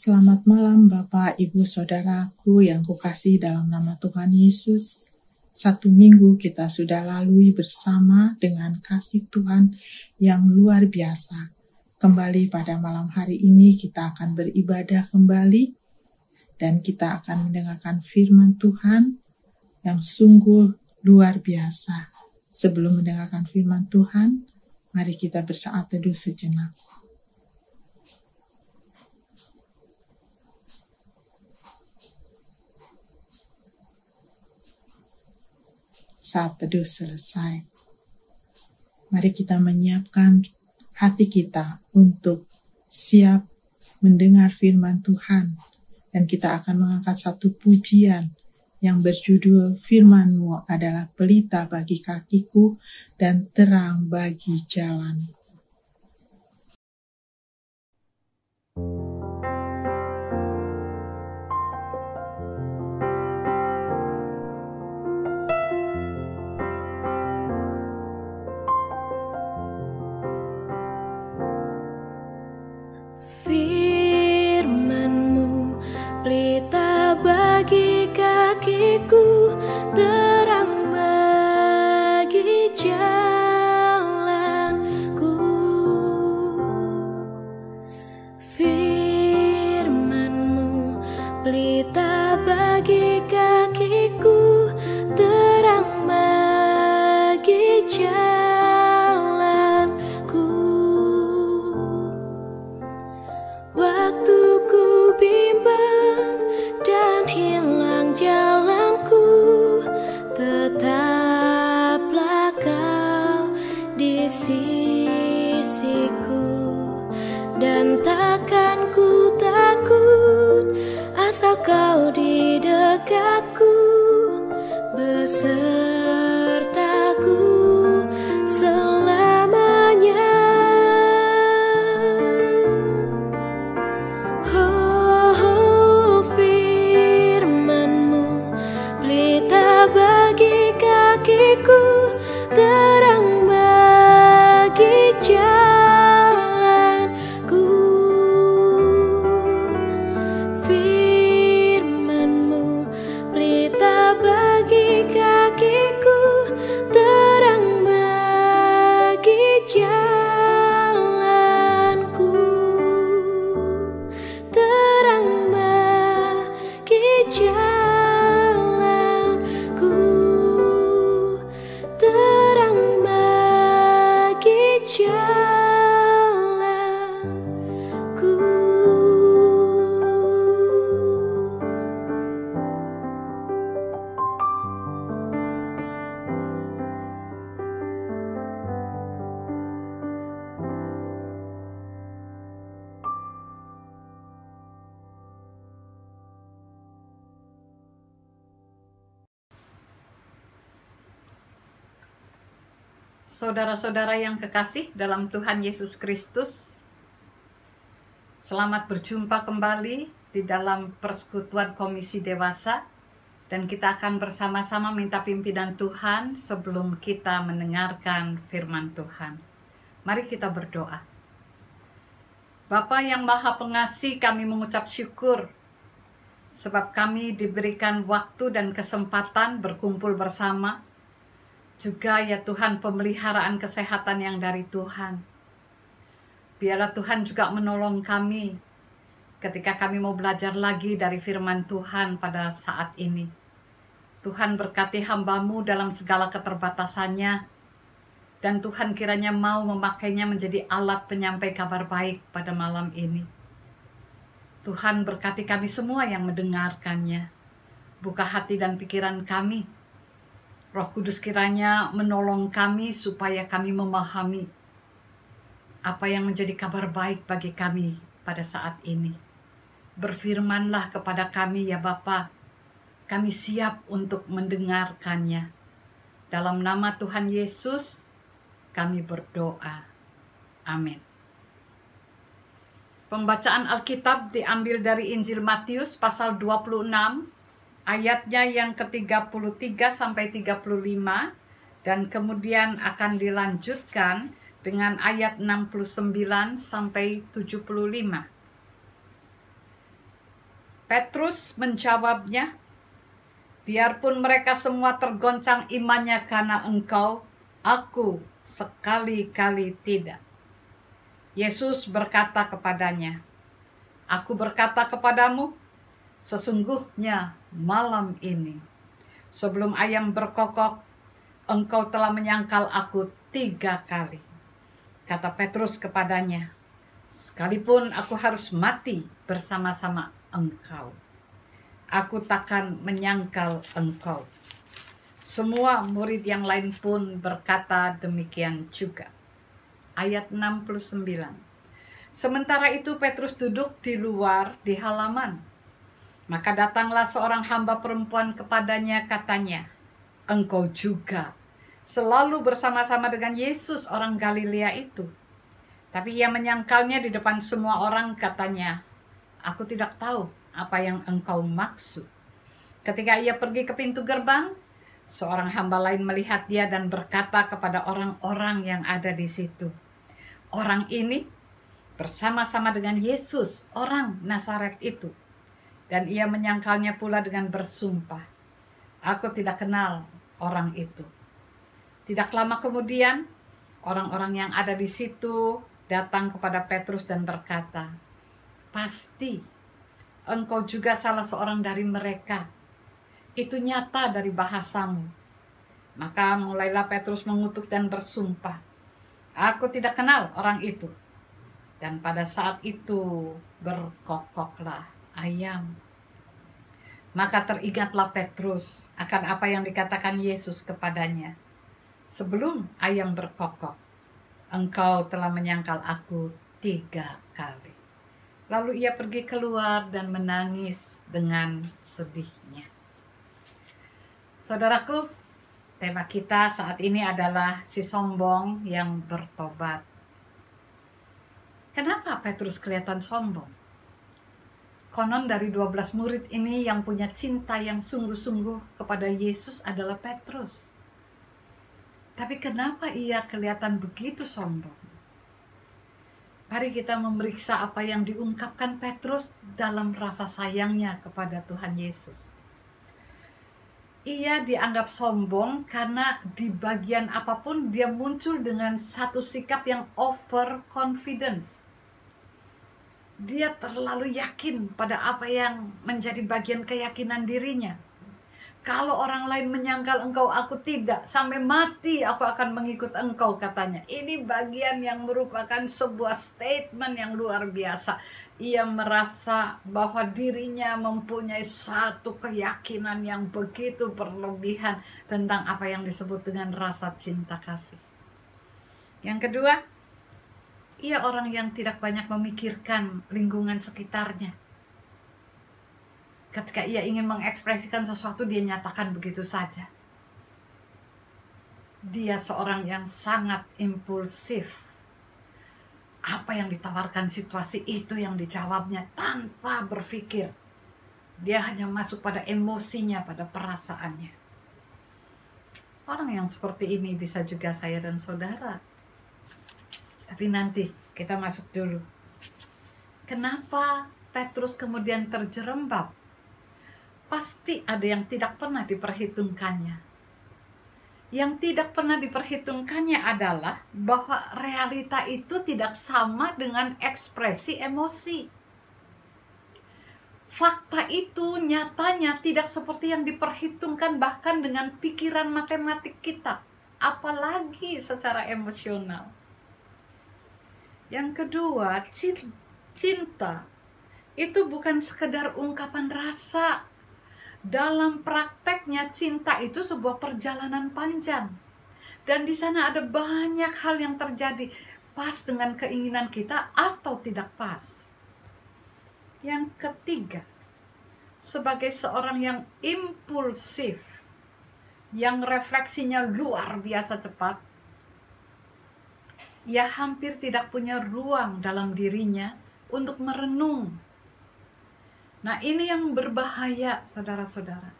Selamat malam Bapak, Ibu, Saudaraku yang kukasihi dalam nama Tuhan Yesus. Satu minggu kita sudah lalui bersama dengan kasih Tuhan yang luar biasa. Kembali pada malam hari ini kita akan beribadah kembali dan kita akan mendengarkan firman Tuhan yang sungguh luar biasa. Sebelum mendengarkan firman Tuhan, mari kita bersaat teduh sejenak. Saat teduh selesai, mari kita menyiapkan hati kita untuk siap mendengar firman Tuhan. Dan kita akan mengangkat satu pujian yang berjudul Firman-Mu adalah pelita bagi kakiku dan terang bagi jalanku. Firman-Mu pelita bagi kakiku, terang bagi jalanku. Firman-Mu pelita bagi kakiku, terang bagi jalanku. Waktu ku bimbang dan hilang jalanku, tetaplah Kau di sisiku. Dan takkan ku takut asal Kau di dekatku, besertaku selamanya. Bagi kakiku, terang bagi jalanku. Firman-Mu pelita bagi kakiku, terang bagi jalanku. Terang bagi jalanku. Terang bagi jalanku. Saudara-saudara yang kekasih dalam Tuhan Yesus Kristus, selamat berjumpa kembali di dalam persekutuan Komisi Dewasa, dan kita akan bersama-sama minta pimpinan Tuhan sebelum kita mendengarkan firman Tuhan. Mari kita berdoa. Bapa yang Maha Pengasih, kami mengucap syukur sebab kami diberikan waktu dan kesempatan berkumpul bersama. Juga ya Tuhan, pemeliharaan kesehatan yang dari Tuhan. Biarlah Tuhan juga menolong kami ketika kami mau belajar lagi dari firman Tuhan pada saat ini. Tuhan berkati hamba-Mu dalam segala keterbatasannya, dan Tuhan kiranya mau memakainya menjadi alat penyampai kabar baik pada malam ini. Tuhan berkati kami semua yang mendengarkannya. Buka hati dan pikiran kami. Roh Kudus kiranya menolong kami supaya kami memahami apa yang menjadi kabar baik bagi kami pada saat ini. Berfirmanlah kepada kami ya Bapa, kami siap untuk mendengarkannya. Dalam nama Tuhan Yesus kami berdoa. Amin. Pembacaan Alkitab diambil dari Injil Matius pasal 26, ayatnya yang ke-33 sampai 35, dan kemudian akan dilanjutkan dengan ayat 69 sampai 75. Petrus menjawabnya, biarpun mereka semua tergoncang imannya karena engkau, aku sekali-kali tidak. Yesus berkata kepadanya, aku berkata kepadamu, sesungguhnya malam ini, sebelum ayam berkokok, engkau telah menyangkal aku 3 kali. Kata Petrus kepadanya, sekalipun aku harus mati bersama-sama engkau, aku takkan menyangkal engkau. Semua murid yang lain pun berkata demikian juga. Ayat 69. Sementara itu Petrus duduk di luar di halaman. Maka datanglah seorang hamba perempuan kepadanya, katanya, engkau juga selalu bersama-sama dengan Yesus orang Galilea itu. Tapi ia menyangkalnya di depan semua orang, katanya, aku tidak tahu apa yang engkau maksud. Ketika ia pergi ke pintu gerbang, seorang hamba lain melihat dia dan berkata kepada orang-orang yang ada di situ, orang ini bersama-sama dengan Yesus, orang Nazaret itu. Dan ia menyangkalnya pula dengan bersumpah, aku tidak kenal orang itu. Tidak lama kemudian, orang-orang yang ada di situ datang kepada Petrus dan berkata, pasti engkau juga salah seorang dari mereka. Itu nyata dari bahasamu. Maka mulailah Petrus mengutuk dan bersumpah, aku tidak kenal orang itu. Dan pada saat itu berkokoklah ayam. Maka teringatlah Petrus akan apa yang dikatakan Yesus kepadanya. Sebelum ayam berkokok, engkau telah menyangkal aku 3 kali. Lalu ia pergi keluar dan menangis dengan sedihnya. Saudaraku, tema kita saat ini adalah si sombong yang bertobat. Kenapa Petrus kelihatan sombong? Konon dari 12 murid ini yang punya cinta yang sungguh-sungguh kepada Yesus adalah Petrus. Tapi kenapa ia kelihatan begitu sombong? Mari kita memeriksa apa yang diungkapkan Petrus dalam rasa sayangnya kepada Tuhan Yesus. Ia dianggap sombong karena di bagian apapun dia muncul dengan satu sikap yang overconfidence. Dia terlalu yakin pada apa yang menjadi bagian keyakinan dirinya. Kalau orang lain menyangkal engkau, aku tidak. Sampai mati aku akan mengikut engkau, katanya. Ini bagian yang merupakan sebuah statement yang luar biasa. Ia merasa bahwa dirinya mempunyai satu keyakinan yang begitu berlebihan tentang apa yang disebut dengan rasa cinta kasih. Yang kedua, ia orang yang tidak banyak memikirkan lingkungan sekitarnya. Ketika ia ingin mengekspresikan sesuatu, dia nyatakan begitu saja. Dia seorang yang sangat impulsif. Apa yang ditawarkan situasi itu yang dijawabnya tanpa berpikir. Dia hanya masuk pada emosinya, pada perasaannya. Orang yang seperti ini bisa juga saya dan saudara. Tapi nanti kita masuk dulu. Kenapa Petrus kemudian terjerembab? Pasti ada yang tidak pernah diperhitungkannya. Yang tidak pernah diperhitungkannya adalah bahwa realita itu tidak sama dengan ekspresi emosi. Fakta itu nyatanya tidak seperti yang diperhitungkan bahkan dengan pikiran matematik kita, apalagi secara emosional. Yang kedua, cinta itu bukan sekedar ungkapan rasa. Dalam prakteknya cinta itu sebuah perjalanan panjang. Dan di sana ada banyak hal yang terjadi pas dengan keinginan kita atau tidak pas. Yang ketiga, sebagai seorang yang impulsif, yang refleksinya luar biasa cepat, ia hampir tidak punya ruang dalam dirinya untuk merenung. Nah, ini yang berbahaya, saudara-saudara.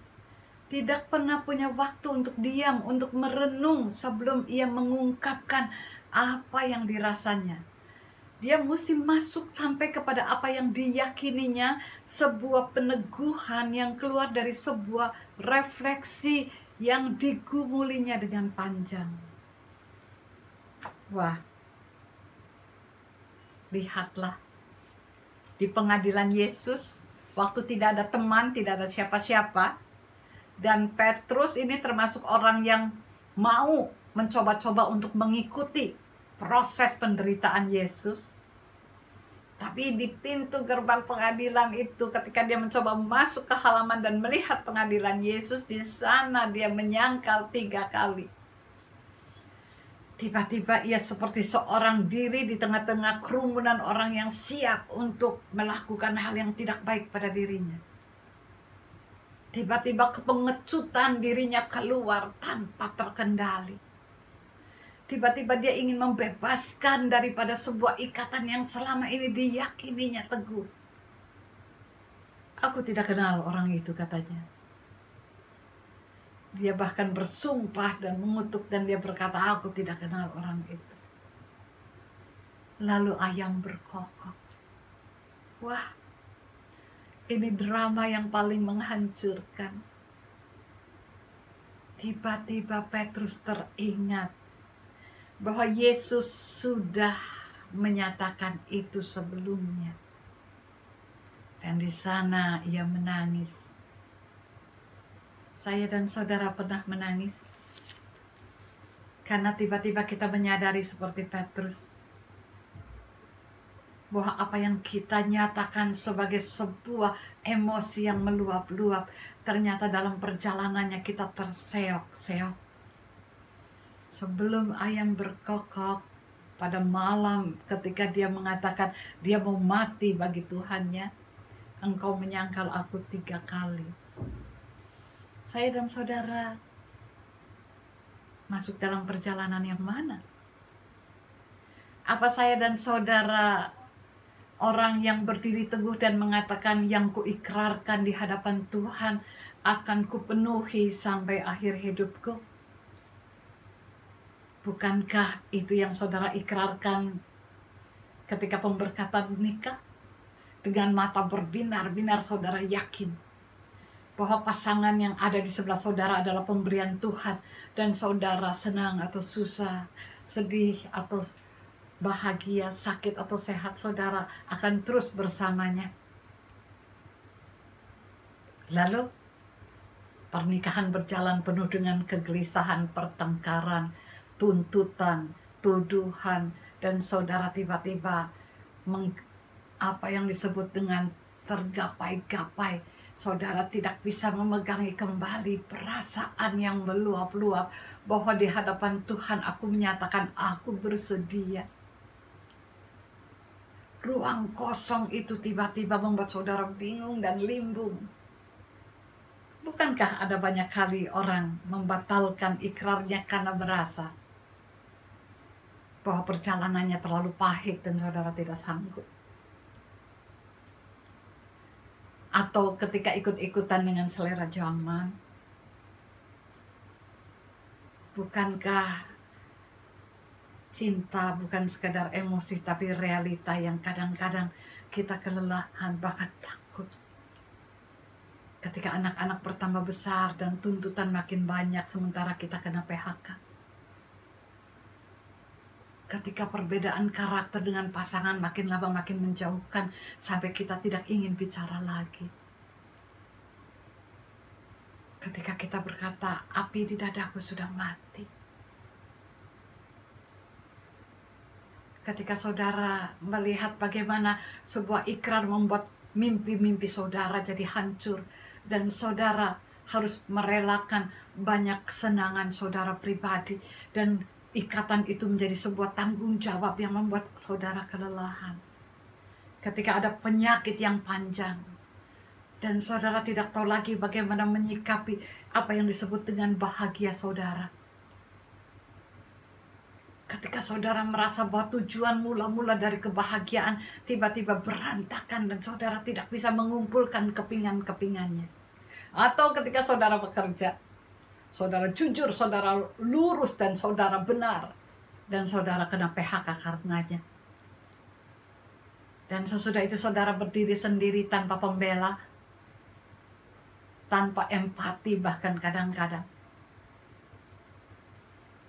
Tidak pernah punya waktu untuk diam, untuk merenung sebelum ia mengungkapkan apa yang dirasanya. Dia mesti masuk sampai kepada apa yang diyakininya, sebuah peneguhan yang keluar dari sebuah refleksi yang digumulinya dengan panjang. Wah, lihatlah di pengadilan Yesus, waktu tidak ada teman, tidak ada siapa-siapa, dan Petrus ini termasuk orang yang mau mencoba-coba untuk mengikuti proses penderitaan Yesus. Tapi di pintu gerbang pengadilan itu, ketika dia mencoba masuk ke halaman dan melihat pengadilan Yesus, di sana dia menyangkal 3 kali. Tiba-tiba ia seperti seorang diri di tengah-tengah kerumunan orang yang siap untuk melakukan hal yang tidak baik pada dirinya. Tiba-tiba kepengecutan dirinya keluar tanpa terkendali. Tiba-tiba dia ingin membebaskan daripada sebuah ikatan yang selama ini diyakininya teguh. Aku tidak kenal orang itu, katanya. Dia bahkan bersumpah dan mengutuk dan dia berkata, aku tidak kenal orang itu. Lalu ayam berkokok. Wah, ini drama yang paling menghancurkan. Tiba-tiba Petrus teringat bahwa Yesus sudah menyatakan itu sebelumnya. Dan di sana ia menangis. Saya dan saudara pernah menangis karena tiba-tiba kita menyadari seperti Petrus bahwa apa yang kita nyatakan sebagai sebuah emosi yang meluap-luap, ternyata dalam perjalanannya kita terseok-seok. Sebelum ayam berkokok pada malam ketika dia mengatakan dia mau mati bagi Tuhannya, engkau menyangkal aku 3 kali. Saya dan saudara masuk dalam perjalanan yang mana? Apa saya dan saudara orang yang berdiri teguh dan mengatakan yang kuikrarkan di hadapan Tuhan akan kupenuhi sampai akhir hidupku? Bukankah itu yang saudara ikrarkan ketika pemberkatan nikah? Dengan mata berbinar-binar saudara yakin bahwa pasangan yang ada di sebelah saudara adalah pemberian Tuhan, dan saudara senang atau susah, sedih atau bahagia, sakit atau sehat, saudara akan terus bersamanya. Lalu pernikahan berjalan penuh dengan kegelisahan, pertengkaran, tuntutan, tuduhan, dan saudara tiba-tiba apa yang disebut dengan tergapai-gapai. Saudara tidak bisa memegangi kembali perasaan yang meluap-luap bahwa di hadapan Tuhan aku menyatakan aku bersedia. Ruang kosong itu tiba-tiba membuat saudara bingung dan limbung. Bukankah ada banyak kali orang membatalkan ikrarnya karena merasa bahwa perjalanannya terlalu pahit dan saudara tidak sanggup? Atau ketika ikut-ikutan dengan selera zaman? Bukankah cinta bukan sekadar emosi tapi realita yang kadang-kadang kita kelelahan bahkan takut? Ketika anak-anak bertambah besar dan tuntutan makin banyak sementara kita kena PHK. Ketika perbedaan karakter dengan pasangan makin lama makin menjauhkan sampai kita tidak ingin bicara lagi. Ketika kita berkata, api di dadaku sudah mati. Ketika saudara melihat bagaimana sebuah ikrar membuat mimpi-mimpi saudara jadi hancur, dan saudara harus merelakan banyak kesenangan saudara pribadi, dan ikatan itu menjadi sebuah tanggung jawab yang membuat saudara kelelahan. Ketika ada penyakit yang panjang dan saudara tidak tahu lagi bagaimana menyikapi apa yang disebut dengan bahagia saudara. Ketika saudara merasa bahwa tujuan mula-mula dari kebahagiaan tiba-tiba berantakan dan saudara tidak bisa mengumpulkan kepingan-kepingannya. Atau ketika saudara bekerja, saudara jujur, saudara lurus, dan saudara benar, dan saudara kena PHK karenanya. Dan sesudah itu saudara berdiri sendiri tanpa pembela, tanpa empati bahkan kadang-kadang.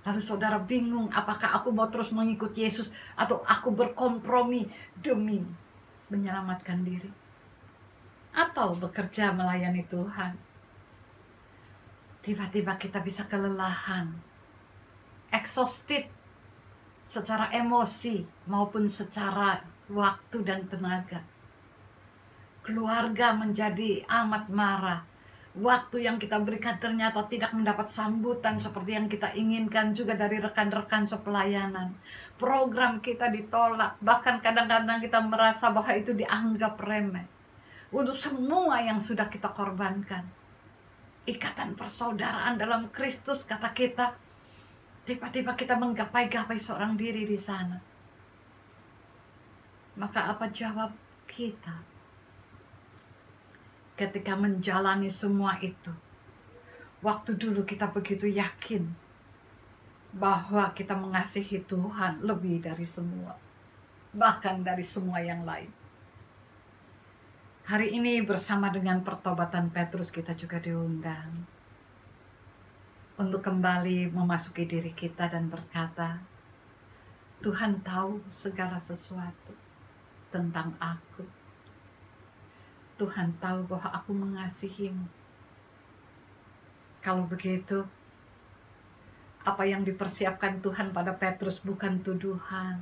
Lalu saudara bingung, apakah aku mau terus mengikut Yesus atau aku berkompromi demi menyelamatkan diri, atau bekerja melayani Tuhan. Tiba-tiba kita bisa kelelahan, exhausted secara emosi maupun secara waktu dan tenaga. Keluarga menjadi amat marah. Waktu yang kita berikan ternyata tidak mendapat sambutan seperti yang kita inginkan juga dari rekan-rekan sepelayanan. Program kita ditolak, bahkan kadang-kadang kita merasa bahwa itu dianggap remeh. Untuk semua yang sudah kita korbankan, ikatan persaudaraan dalam Kristus kata kita, tiba-tiba kita menggapai-gapai seorang diri di sana. Maka apa jawab kita ketika menjalani semua itu? Waktu dulu kita begitu yakin bahwa kita mengasihi Tuhan lebih dari semua, bahkan dari semua yang lain. Hari ini bersama dengan pertobatan Petrus kita juga diundang untuk kembali memasuki diri kita dan berkata, Tuhan tahu segala sesuatu tentang aku. Tuhan tahu bahwa aku mengasihimu. Kalau begitu, apa yang dipersiapkan Tuhan pada Petrus bukan tuduhan,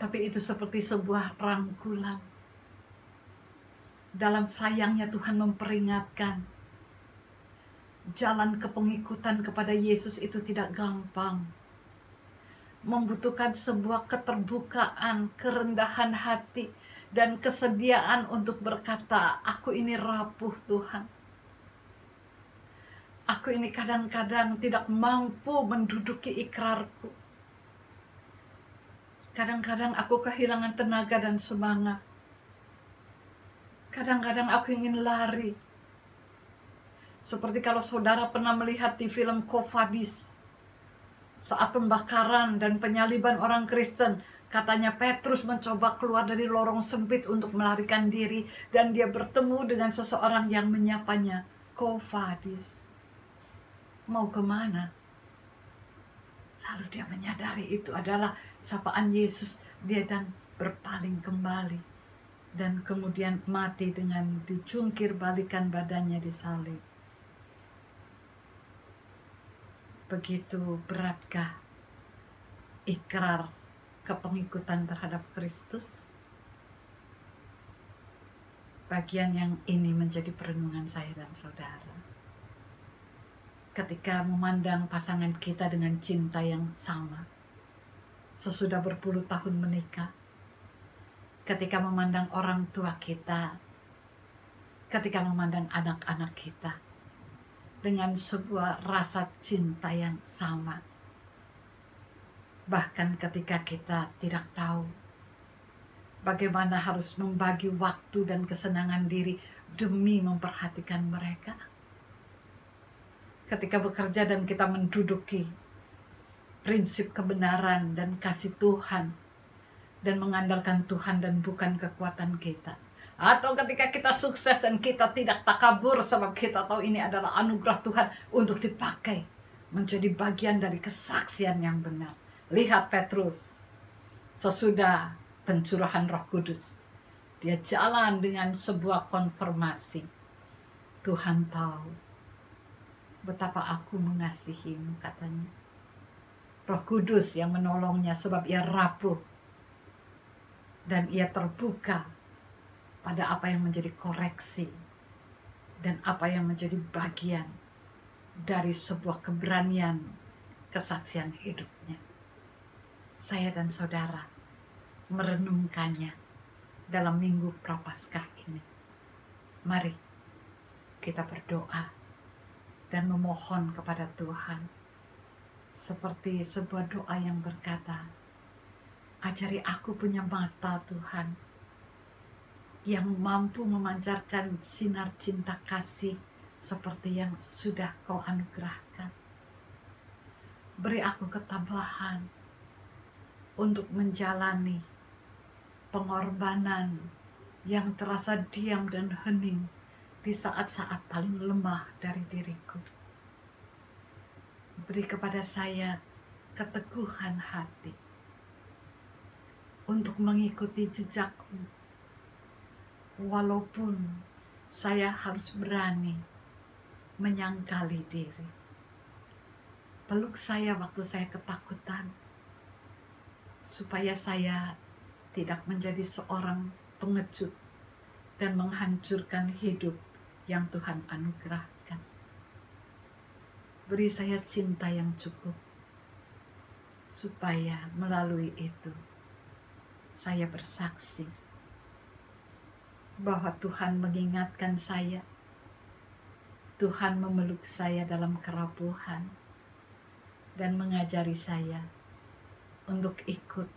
tapi itu seperti sebuah rangkulan. Dalam sayangnya Tuhan memperingatkan, jalan kepengikutan kepada Yesus itu tidak gampang. Membutuhkan sebuah keterbukaan, kerendahan hati, dan kesediaan untuk berkata, aku ini rapuh Tuhan. Aku ini kadang-kadang tidak mampu menduduki ikrarku. Kadang-kadang aku kehilangan tenaga dan semangat. Kadang-kadang aku ingin lari. Seperti kalau saudara pernah melihat di film Quo Vadis, saat pembakaran dan penyaliban orang Kristen, katanya Petrus mencoba keluar dari lorong sempit untuk melarikan diri, dan dia bertemu dengan seseorang yang menyapanya, Quo Vadis, mau kemana? Lalu dia menyadari itu adalah sapaan Yesus, dia dan berpaling kembali, dan kemudian mati dengan dicungkir balikan badannya disalib. Begitu beratkah ikrar kepengikutan terhadap Kristus? Bagian yang ini menjadi perenungan saya dan saudara. Ketika memandang pasangan kita dengan cinta yang sama, sesudah berpuluh tahun menikah, ketika memandang orang tua kita, ketika memandang anak-anak kita, dengan sebuah rasa cinta yang sama. Bahkan ketika kita tidak tahu bagaimana harus membagi waktu dan kesenangan diri demi memperhatikan mereka. Ketika bekerja dan kita menduduki prinsip kebenaran dan kasih Tuhan, dan mengandalkan Tuhan dan bukan kekuatan kita. Atau ketika kita sukses dan kita tidak takabur sebab kita tahu ini adalah anugerah Tuhan untuk dipakai menjadi bagian dari kesaksian yang benar. Lihat Petrus, sesudah pencurahan Roh Kudus, dia jalan dengan sebuah konfirmasi. Tuhan tahu betapa aku mengasihimu, katanya. Roh Kudus yang menolongnya sebab ia rapuh dan ia terbuka pada apa yang menjadi koreksi dan apa yang menjadi bagian dari sebuah keberanian kesaksian hidupnya. Saya dan saudara merenungkannya dalam Minggu Prapaskah ini. Mari kita berdoa dan memohon kepada Tuhan seperti sebuah doa yang berkata, ajari aku punya mata Tuhan, yang mampu memancarkan sinar cinta kasih seperti yang sudah Kau anugerahkan. Beri aku ketabahan untuk menjalani pengorbanan yang terasa diam dan hening di saat-saat paling lemah dari diriku. Beri kepada saya keteguhan hati untuk mengikuti jejakmu, walaupun saya harus berani menyangkali diri. Peluk saya waktu saya ketakutan, supaya saya tidak menjadi seorang pengecut dan menghancurkan hidup yang Tuhan anugerahkan. Beri saya cinta yang cukup, supaya melalui itu saya bersaksi bahwa Tuhan mengingatkan saya, Tuhan memeluk saya dalam kerapuhan, dan mengajari saya untuk ikut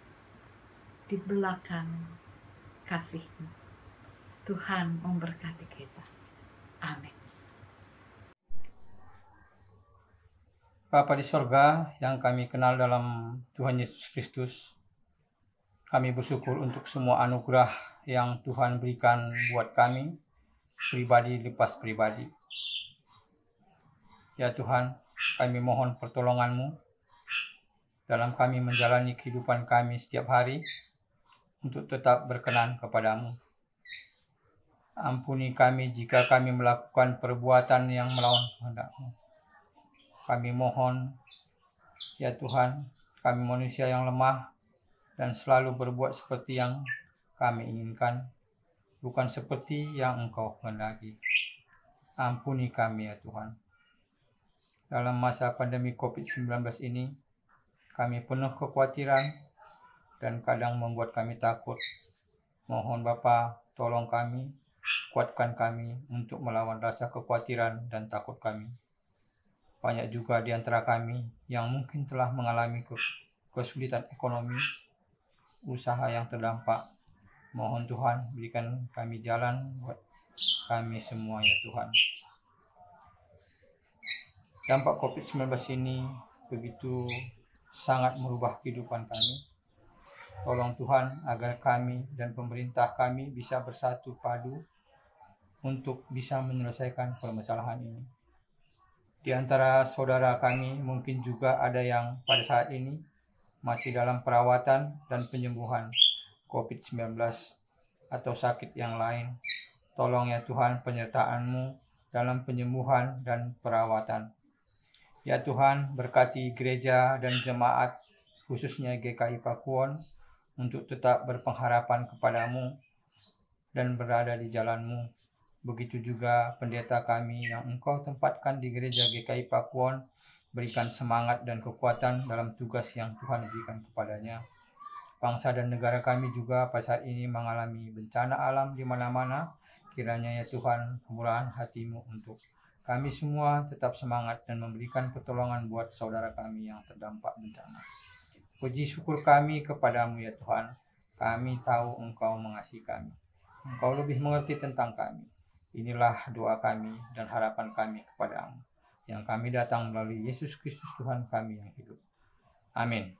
di belakang kasih-Mu. Tuhan memberkati kita. Amin. Bapa di sorga yang kami kenal dalam Tuhan Yesus Kristus, kami bersyukur untuk semua anugerah yang Tuhan berikan buat kami, pribadi lepas pribadi. Ya Tuhan, kami mohon pertolongan-Mu dalam kami menjalani kehidupan kami setiap hari untuk tetap berkenan kepadamu. Ampuni kami jika kami melakukan perbuatan yang melawan kehendak-Mu. Kami mohon, ya Tuhan, kami manusia yang lemah dan selalu berbuat seperti yang kami inginkan, bukan seperti yang Engkau kehendaki. Ampuni kami, ya Tuhan. Dalam masa pandemi COVID-19 ini, kami penuh kekhawatiran dan kadang membuat kami takut. Mohon Bapa, tolong kami, kuatkan kami untuk melawan rasa kekhawatiran dan takut kami. Banyak juga di antara kami yang mungkin telah mengalami kesulitan ekonomi, usaha yang terdampak. Mohon Tuhan berikan kami jalan buat kami semua, ya Tuhan. Dampak COVID-19 ini begitu sangat merubah kehidupan kami. Tolong Tuhan agar kami dan pemerintah kami bisa bersatu padu untuk bisa menyelesaikan permasalahan ini. Di antara saudara kami mungkin juga ada yang pada saat ini masih dalam perawatan dan penyembuhan COVID-19 atau sakit yang lain. Tolong ya Tuhan penyertaan-Mu dalam penyembuhan dan perawatan. Ya Tuhan, berkati gereja dan jemaat, khususnya GKI Pakuwon, untuk tetap berpengharapan kepadamu dan berada di jalan-Mu. Begitu juga pendeta kami yang Engkau tempatkan di gereja GKI Pakuwon, berikan semangat dan kekuatan dalam tugas yang Tuhan berikan kepadanya. Bangsa dan negara kami juga pada saat ini mengalami bencana alam di mana-mana. Kiranya ya Tuhan, kemurahan hati-Mu untuk kami semua tetap semangat dan memberikan pertolongan buat saudara kami yang terdampak bencana. Puji syukur kami kepadamu ya Tuhan. Kami tahu Engkau mengasihi kami. Engkau lebih mengerti tentang kami. Inilah doa kami dan harapan kami kepadamu, yang kami datang melalui Yesus Kristus Tuhan kami yang hidup. Amin.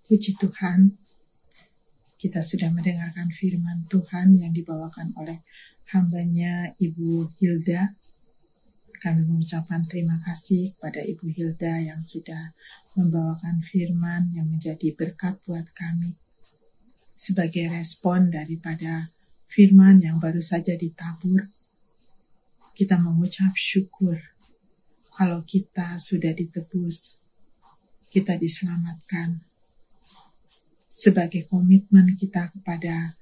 Puji Tuhan, kita sudah mendengarkan firman Tuhan yang dibawakan oleh hambanya Ibu Hilda. Kami mengucapkan terima kasih kepada Ibu Hilda yang sudah membawakan firman yang menjadi berkat buat kami. Sebagai respon daripada firman yang baru saja ditabur, kita mengucap syukur kalau kita sudah ditebus, kita diselamatkan. Sebagai komitmen kita kepada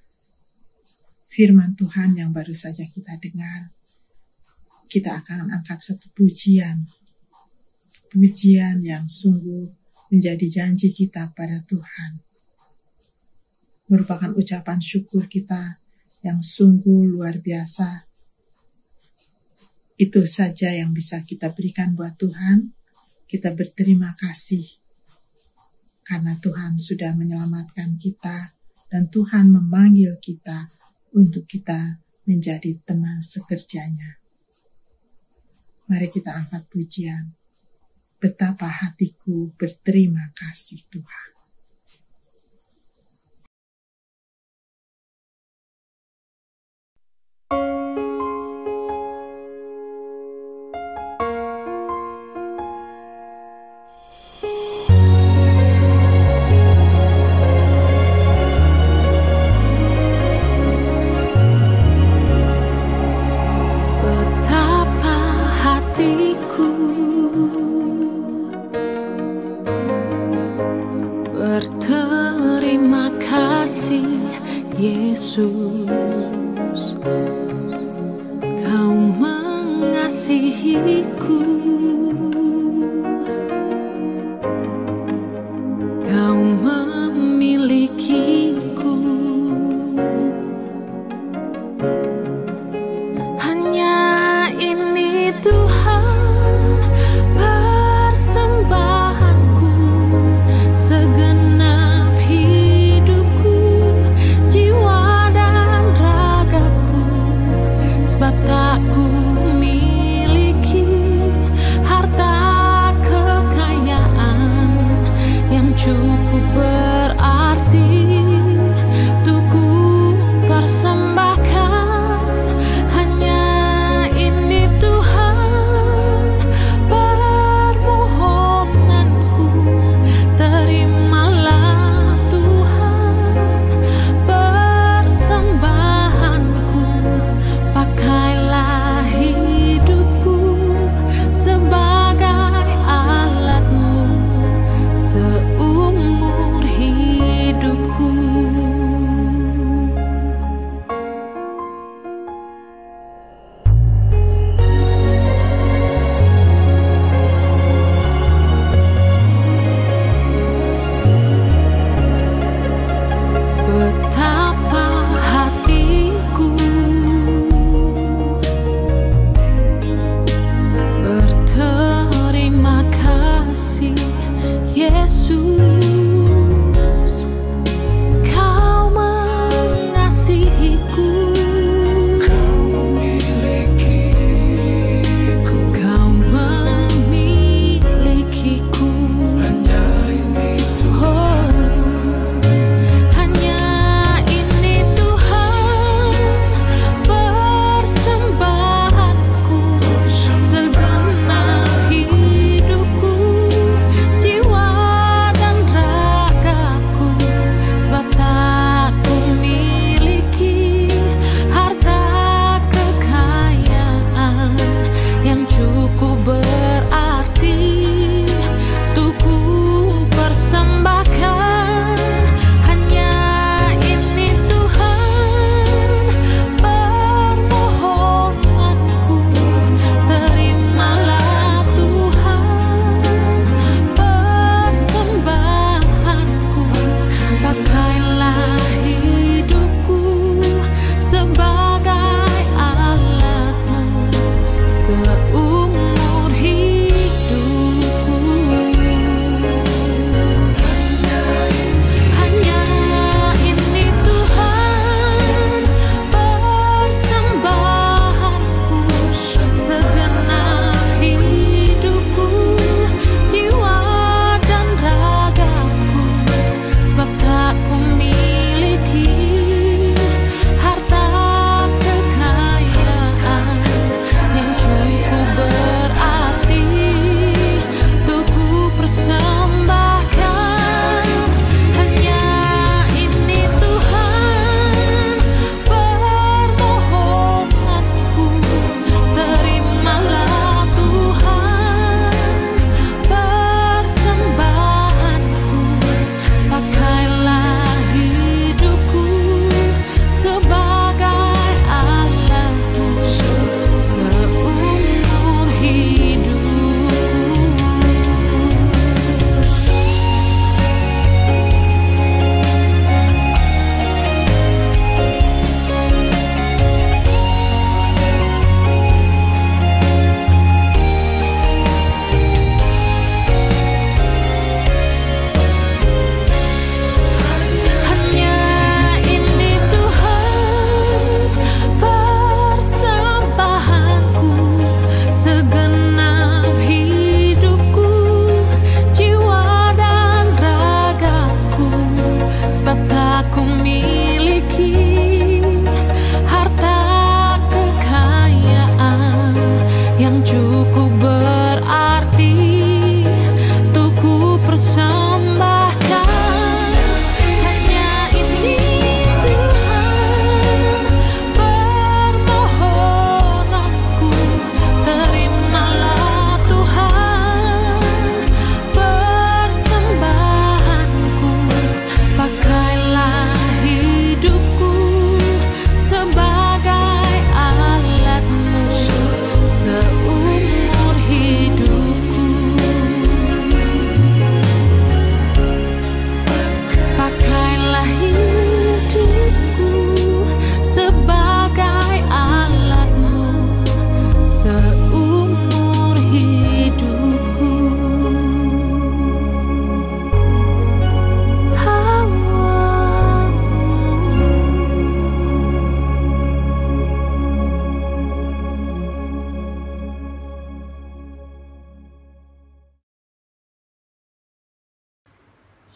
firman Tuhan yang baru saja kita dengar, kita akan angkat satu pujian yang sungguh menjadi janji kita pada Tuhan. Merupakan ucapan syukur kita yang sungguh luar biasa. Itu saja yang bisa kita berikan buat Tuhan. Kita berterima kasih karena Tuhan sudah menyelamatkan kita dan Tuhan memanggil kita untuk kita menjadi teman sekerjanya. Mari kita angkat pujian. Betapa hatiku berterima kasih Tuhan. Terima kasih Yesus, Kau mengasihiku, Kau memilikiku. Hanya ini Tuhan persembahanku, segenap hidupku, jiwa dan ragaku. Sebab tak ku miliki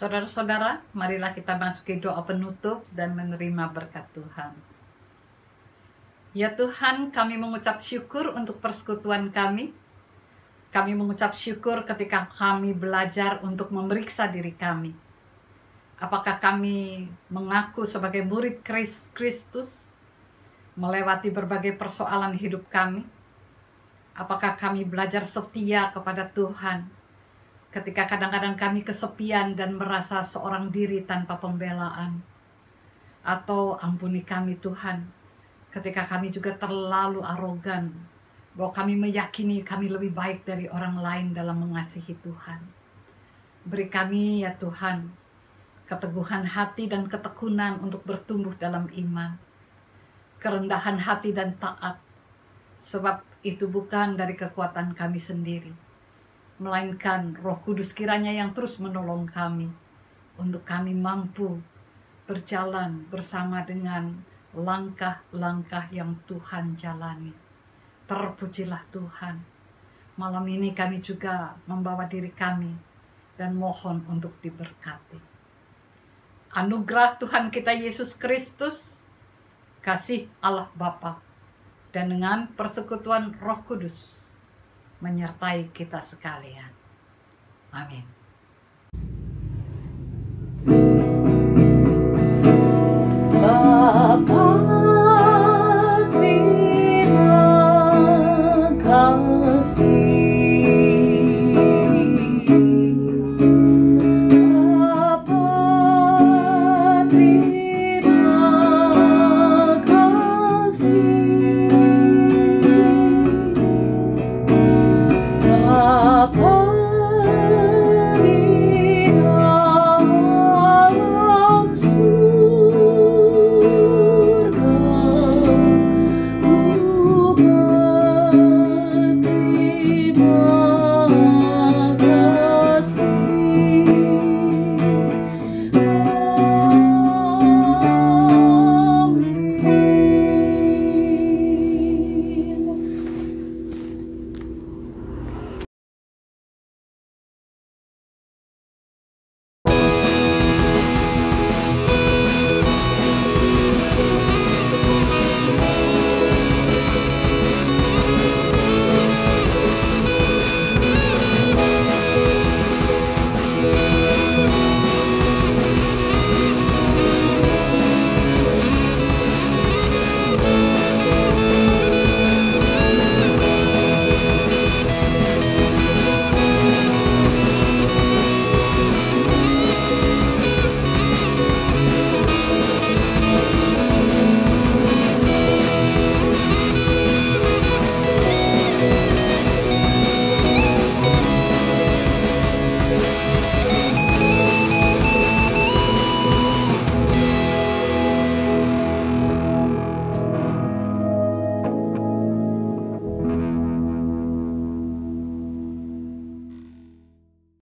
Saudara-saudara, marilah kita masuki doa penutup dan menerima berkat Tuhan. Ya Tuhan, kami mengucap syukur untuk persekutuan kami. Kami mengucap syukur ketika kami belajar untuk memeriksa diri kami. Apakah kami mengaku sebagai murid Kristus, melewati berbagai persoalan hidup kami? Apakah kami belajar setia kepada Tuhan, ketika kadang-kadang kami kesepian dan merasa seorang diri tanpa pembelaan? Atau ampuni kami Tuhan, ketika kami juga terlalu arogan, bahwa kami meyakini kami lebih baik dari orang lain dalam mengasihi Tuhan. Beri kami ya Tuhan, keteguhan hati dan ketekunan untuk bertumbuh dalam iman, kerendahan hati dan taat, sebab itu bukan dari kekuatan kami sendiri, melainkan Roh Kudus kiranya yang terus menolong kami, untuk kami mampu berjalan bersama dengan langkah-langkah yang Tuhan jalani. Terpujilah Tuhan. Malam ini kami juga membawa diri kami dan mohon untuk diberkati. Anugerah Tuhan kita Yesus Kristus, kasih Allah Bapa, dan dengan persekutuan Roh Kudus menyertai kita sekalian. Amin.